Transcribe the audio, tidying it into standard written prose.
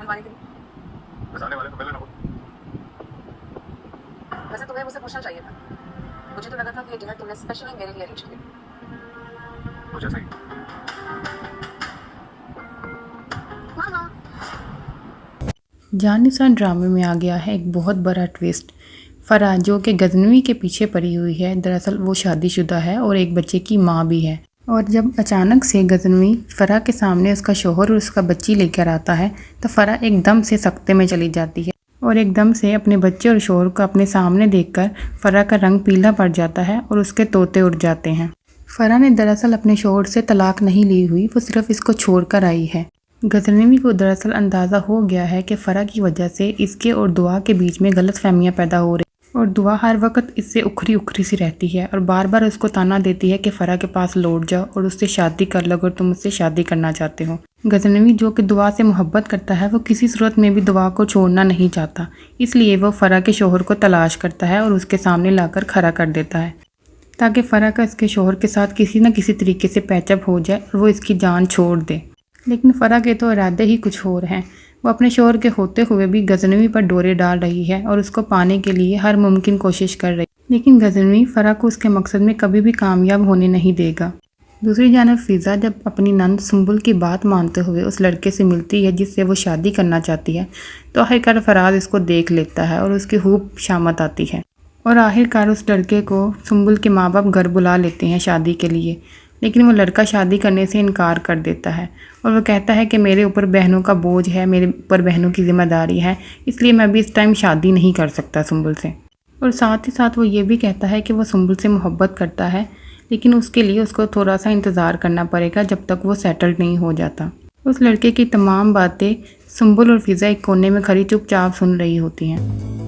निभाने के लिए। बस आने वाले तो पहले ना बोल। वैसे तुम्हें मुझसे पूछना चाहिए था। मुझे तो लगा था कि ये डिनर तुमने स्पेशली मेरे लिए अरेंज किया। कुछ ऐसा ही। हाँ हाँ। जान निसार ड्रामे में आ गया है एक बहुत बड़ा ट्विस्ट। फराह जो कि गजनवी के पीछे पड़ी हुई है, दरअसल वो शादीशुदा है और एक बच्चे की माँ भी है। और जब अचानक से गजनवी फराह के सामने उसका शौहर और उसका बच्ची लेकर आता है तो फराह एकदम से सख्ते में चली जाती है और एकदम से अपने बच्चे और शौहर को अपने सामने देखकर फराह का रंग पीला पड़ जाता है और उसके तोते उड़ जाते हैं। फराह ने दरअसल अपने शौहर से तलाक नहीं ली हुई, वो सिर्फ इसको छोड़कर आई है। गजनवी को दरअसल अंदाज़ा हो गया है कि फराह की वजह से इसके और दुआ के बीच में गलतफहमियां पैदा हो रही और दुआ हर वक्त इससे उखरी उखरी सी रहती है और बार बार उसको ताना देती है कि फराह के पास लौट जाओ और उससे शादी कर लो अगर तुम उससे शादी करना चाहते हो। गजनवी जो कि दुआ से मोहब्बत करता है वो किसी सूरत में भी दुआ को छोड़ना नहीं चाहता, इसलिए वो फराह के शौहर को तलाश करता है और उसके सामने लाकर खड़ा कर देता है ताकि फराह का इसके शौहर के साथ किसी न किसी तरीके से पैचअप हो जाए और वो इसकी जान छोड़ दे। लेकिन फराह के तो इरादे ही कुछ और हैं। वो अपने शौहर के होते हुए भी गजनवी पर डोरे डाल रही है और उसको पाने के लिए हर मुमकिन कोशिश कर रही है, लेकिन गजनवी फराह को उसके मकसद में कभी भी कामयाब होने नहीं देगा। दूसरी जानब फिज़ा जब अपनी नंद सुंबुल की बात मानते हुए उस लड़के से मिलती है जिससे वो शादी करना चाहती है तो आखिरकार फराज इसको देख लेता है और उसकी खूब शामत आती है और आखिरकार उस लड़के को सुंबुल के माँ बाप घर बुला लेते हैं शादी के लिए। लेकिन वो लड़का शादी करने से इनकार कर देता है और वो कहता है कि मेरे ऊपर बहनों का बोझ है, मेरे ऊपर बहनों की ज़िम्मेदारी है, इसलिए मैं भी इस टाइम शादी नहीं कर सकता सुंबुल से। और साथ ही साथ वो ये भी कहता है कि वो सुंबुल से मोहब्बत करता है, लेकिन उसके लिए उसको थोड़ा सा इंतज़ार करना पड़ेगा जब तक वो सेटल्ड नहीं हो जाता। उस लड़के की तमाम बातें सुंबुल और फिज़ा एक कोने में खड़ी चुपचाप सुन रही होती हैं।